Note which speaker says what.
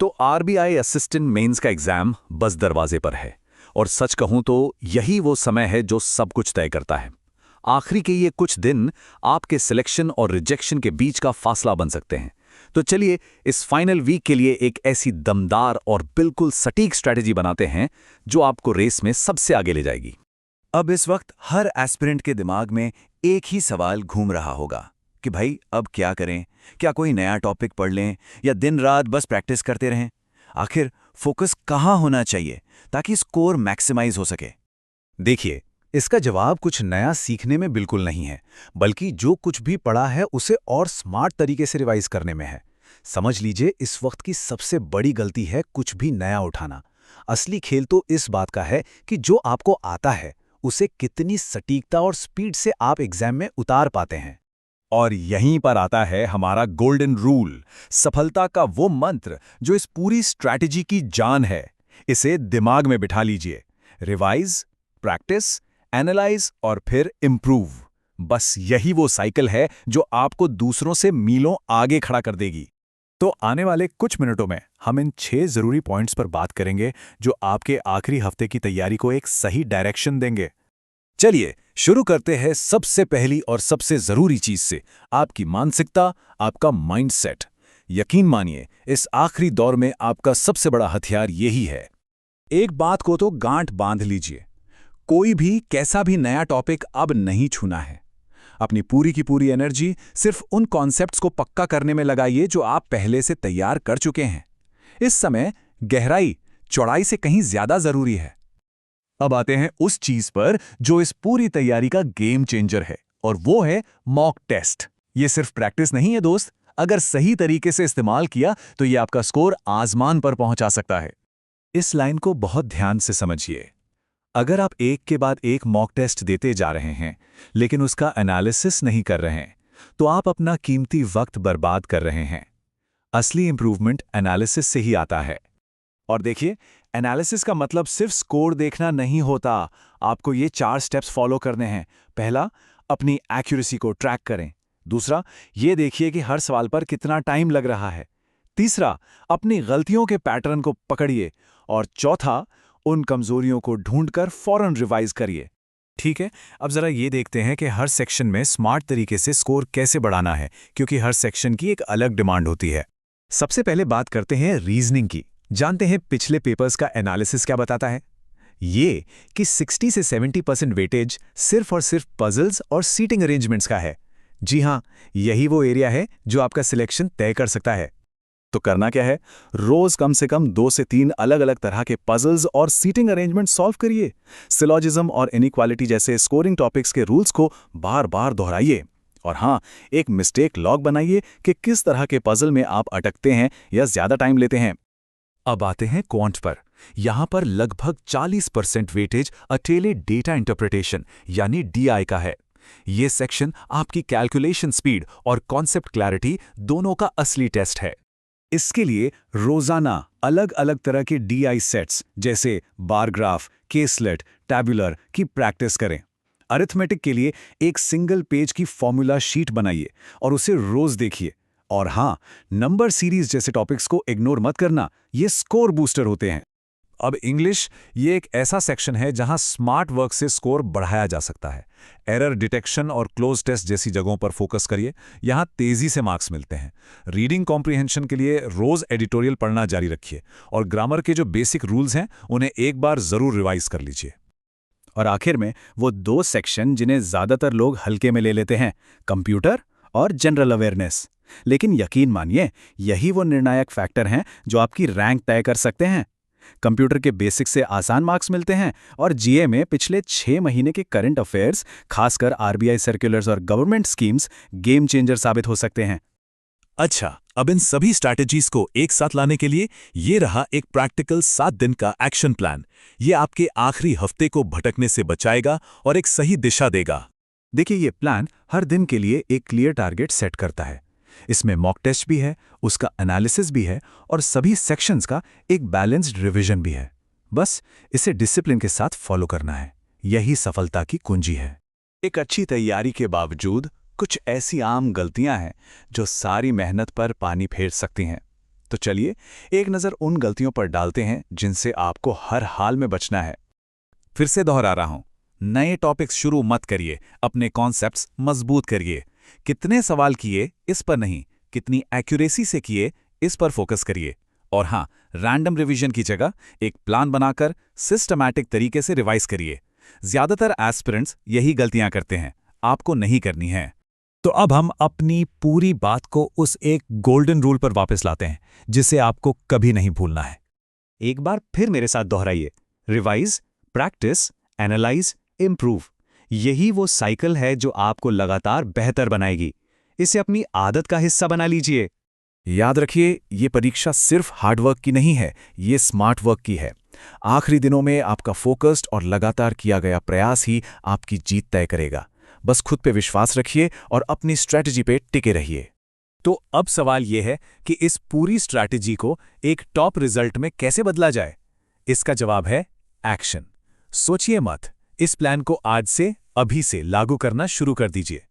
Speaker 1: तो RBI assistant mains का exam बस दरवाजे पर है। और सच कहूं तो यही वो समय है जो सब कुछ तय करता है। आखिरी के ये कुछ दिन आपके सिलेक्शन और रिजेक्शन के बीच का फासला बन सकते हैं। तो चलिए इस फाइनल वीक के लिए एक ऐसी दमदार और बिल्कुल सटीक स्ट्रैटेजी बनाते हैं जो आपको रेस में सबसे आगे ले जाएगी।
Speaker 2: अब इस वक्त हर एस्पिरेंट के दिमाग में एक ही सवाल घूम रहा होगा कि भाई अब क्या करें, क्या कोई नया टॉपिक पढ़ लें या दिन रात बस प्रैक्टिस करते रहें। आखिर फोकस कहाँ होना चाहिए ताकि स्कोर मैक्सिमाइज हो सके।
Speaker 3: देखिए, इसका जवाब कुछ नया सीखने में बिल्कुल नहीं है, बल्कि जो कुछ भी पढ़ा है उसे और स्मार्ट तरीके से रिवाइज करने में है। समझ लीजिए, इस वक्त की सबसे बड़ी गलती है कुछ भी नया उठाना। असली खेल तो इस बात का है कि जो आपको आता है उसे कितनी सटीकता और स्पीड से आप एग्जाम में उतार पाते हैं।
Speaker 4: और यहीं पर आता है हमारा गोल्डन रूल, सफलता का वो मंत्र जो इस पूरी स्ट्रैटेजी की जान है। इसे दिमाग में बिठा लीजिए। रिवाइज, प्रैक्टिस, एनालाइज और फिर इंप्रूव। बस यही वो साइकिल है जो आपको दूसरों से मीलों आगे खड़ा कर देगी।
Speaker 3: तो आने वाले कुछ मिनटों में हम इन 6 जरूरी पॉइंट्स पर बात करेंगे जो आपके आखिरी हफ्ते की तैयारी को एक सही डायरेक्शन देंगे।
Speaker 4: चलिए शुरू करते हैं सबसे पहली और सबसे जरूरी चीज से, आपकी मानसिकता, आपका माइंडसेट। यकीन मानिए, इस आखिरी दौर में आपका सबसे बड़ा हथियार यही है।
Speaker 3: एक बात को तो गांठ बांध लीजिए, कोई भी कैसा भी नया टॉपिक अब नहीं छूना है। अपनी पूरी की पूरी एनर्जी सिर्फ उन कॉन्सेप्ट्स को पक्का करने में लगाइए जो आप पहले से तैयार कर चुके हैं। इस समय गहराई चौड़ाई से कहीं ज्यादा जरूरी है।
Speaker 4: अब आते हैं उस चीज पर जो इस पूरी तैयारी का गेम चेंजर है, और वो है मॉक टेस्ट। ये सिर्फ प्रैक्टिस नहीं है दोस्त, अगर सही तरीके से इस्तेमाल किया तो ये आपका स्कोर आसमान पर पहुंचा सकता है।
Speaker 3: इस लाइन को बहुत ध्यान से समझिए। अगर आप एक के बाद एक मॉक टेस्ट देते जा रहे हैं लेकिन उसका एनालिसिस नहीं कर रहे हैं, तो आप अपना कीमती वक्त बर्बाद कर रहे हैं। असली इंप्रूवमेंट एनालिसिस से ही आता है।
Speaker 4: और देखिए, एनालिसिस का मतलब सिर्फ स्कोर देखना नहीं होता। आपको ये 4 स्टेप्स फॉलो करने हैं। पहला, अपनी एक्यूरेसी को ट्रैक करें। दूसरा, ये देखिए कि हर सवाल पर कितना टाइम लग रहा है। तीसरा, अपनी गलतियों के पैटर्न को पकड़िए। और चौथा, उन कमजोरियों को ढूंढकर फौरन रिवाइज करिए।
Speaker 3: ठीक है, अब जरा ये देखते हैं कि हर सेक्शन में स्मार्ट तरीके से स्कोर कैसे बढ़ाना है, क्योंकि हर सेक्शन की एक अलग डिमांड होती है। सबसे पहले बात करते हैं रीजनिंग की। जानते हैं पिछले पेपर्स का एनालिसिस क्या बताता है? ये कि 60 से 70% वेटेज सिर्फ और सिर्फ पजल्स और सीटिंग अरेंजमेंट्स का है। जी हां, यही वो एरिया है जो आपका सिलेक्शन तय कर सकता है।
Speaker 4: तो करना क्या है? रोज कम से कम 2 से 3 अलग अलग तरह के पजल्स और सीटिंग अरेंजमेंट सॉल्व करिए। सिलॉजिज्म और इनइक्वालिटी जैसे स्कोरिंग टॉपिक्स के रूल्स को बार बार दोहराइए। और हाँ, एक मिस्टेक लॉग बनाइए कि किस तरह के पजल में आप अटकते हैं या ज्यादा टाइम लेते हैं।
Speaker 3: अब आते हैं क्वांट पर। यहां पर लगभग 40% वेटेज अकेले डेटा इंटरप्रिटेशन यानी डीआई का है। ये सेक्शन आपकी कैलकुलेशन स्पीड और कॉन्सेप्ट क्लैरिटी दोनों का असली टेस्ट है।
Speaker 4: इसके लिए रोजाना अलग अलग तरह के डीआई सेट्स जैसे बार ग्राफ, केसलेट, टैबुलर की प्रैक्टिस करें। अरिथमेटिक के लिए एक सिंगल पेज की फॉर्मूला शीट बनाइए और उसे रोज देखिए। और हाँ, नंबर सीरीज जैसे टॉपिक्स को इग्नोर मत करना, ये स्कोर बूस्टर होते हैं।
Speaker 3: अब इंग्लिश, ये एक ऐसा सेक्शन है जहां स्मार्ट वर्क से स्कोर बढ़ाया जा सकता है। एरर डिटेक्शन और क्लोज टेस्ट जैसी जगहों पर फोकस करिए, यहां तेजी से मार्क्स मिलते हैं। रीडिंग कॉम्प्रिहेंशन के लिए रोज एडिटोरियल पढ़ना जारी रखिए और ग्रामर के जो बेसिक रूल्स हैं उन्हें एक बार जरूर रिवाइज कर लीजिए।
Speaker 2: और आखिर में वो 2 सेक्शन जिन्हें ज्यादातर लोग हल्के में ले लेते हैं, कंप्यूटर और जनरल अवेयरनेस। लेकिन यकीन मानिए, यही वो निर्णायक फैक्टर हैं जो आपकी रैंक तय कर सकते हैं। कंप्यूटर के बेसिक से आसान मार्क्स मिलते हैं और जीए में पिछले 6 महीने के करंट अफेयर्स, खासकर आरबीआई सर्कुलर्स और गवर्नमेंट स्कीम्स गेम चेंजर साबित हो सकते हैं।
Speaker 3: अच्छा, अब इन सभी स्ट्रैटेजीज को एक साथ लाने के लिए ये रहा एक प्रैक्टिकल 7 दिन का एक्शन प्लान। ये आपके आखिरी हफ्ते को भटकने से बचाएगा और एक सही दिशा देगा। देखिए, ये प्लान हर दिन के लिए एक क्लियर टारगेट सेट करता है। इसमें मॉक टेस्ट भी है, उसका एनालिसिस भी है और सभी सेक्शंस का एक बैलेंस्ड रिवीजन भी है। बस इसे डिसिप्लिन के साथ फॉलो करना है। यही सफलता की कुंजी है।
Speaker 4: एक अच्छी तैयारी के बावजूद कुछ ऐसी आम गलतियां हैं जो सारी मेहनत पर पानी फेर सकती हैं। तो चलिए एक नज़र उन गलतियों पर डालते हैं जिनसे आपको हर हाल में बचना है।
Speaker 1: फिर से दोहरा रहा हूं, नए टॉपिक्स शुरू मत करिए, अपने कॉन्सेप्ट्स मजबूत करिए। कितने सवाल किए इस पर नहीं, कितनी एक्यूरेसी से किए इस पर फोकस करिए। और हां, रैंडम रिवीजन की जगह एक प्लान बनाकर सिस्टमैटिक तरीके से रिवाइज करिए। ज्यादातर एस्पिरेंट्स यही गलतियां करते हैं, आपको नहीं करनी है।
Speaker 3: तो अब हम अपनी पूरी बात को उस एक गोल्डन रूल पर वापस लाते हैं जिसे आपको कभी नहीं भूलना है।
Speaker 2: एक बार फिर मेरे साथ दोहराइए। Revise, practice, analyse, improve. यही वो साइकिल है जो आपको लगातार बेहतर बनाएगी। इसे अपनी आदत का हिस्सा बना लीजिए।
Speaker 4: याद रखिए, ये परीक्षा सिर्फ हार्डवर्क की नहीं है, ये स्मार्ट वर्क की है। आखिरी दिनों में आपका फोकस्ड और लगातार किया गया प्रयास ही आपकी जीत तय करेगा। बस खुद पे विश्वास रखिए और अपनी स्ट्रैटेजी पे टिके रहिए।
Speaker 3: तो अब सवाल यह है कि इस पूरी स्ट्रैटेजी को एक टॉप रिजल्ट में कैसे बदला जाए? इसका जवाब है एक्शन। सोचिए मत, इस प्लान को आज से, अभी से लागू करना शुरू कर दीजिए।